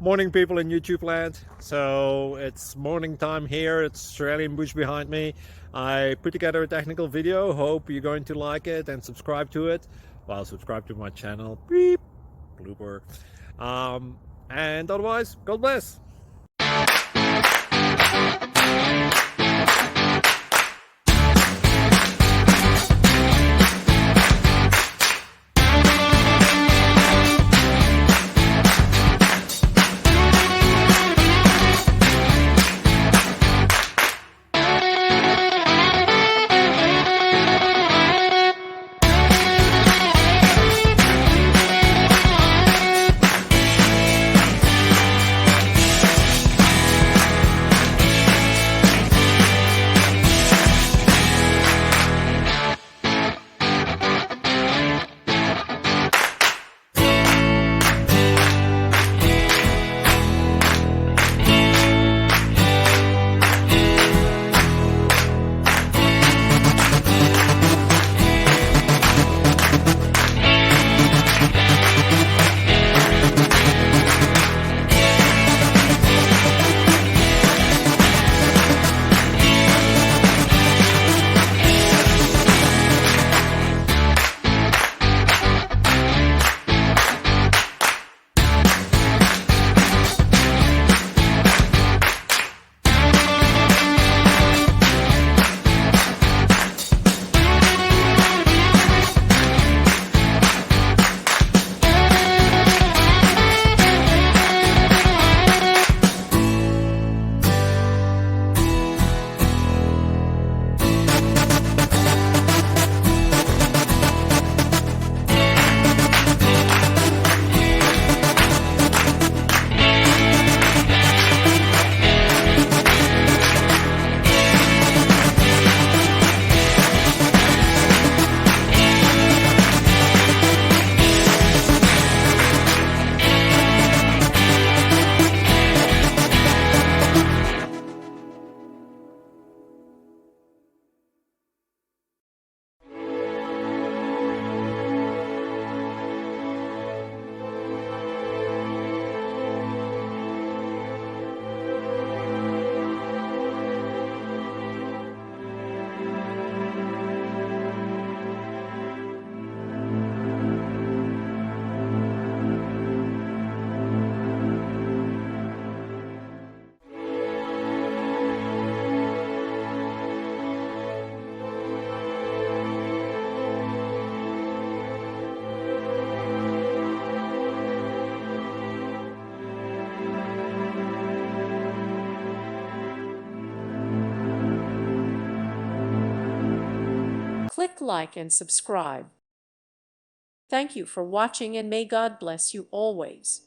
Morning, people in YouTube land. So it's morning time here. It's Australian bush behind me. I put together a technical video. Hope you're going to like it and subscribe to it. Well, subscribe to my channel. Beep. Blooper. And otherwise, God bless. Click like and subscribe. Thank you for watching and may God bless you always.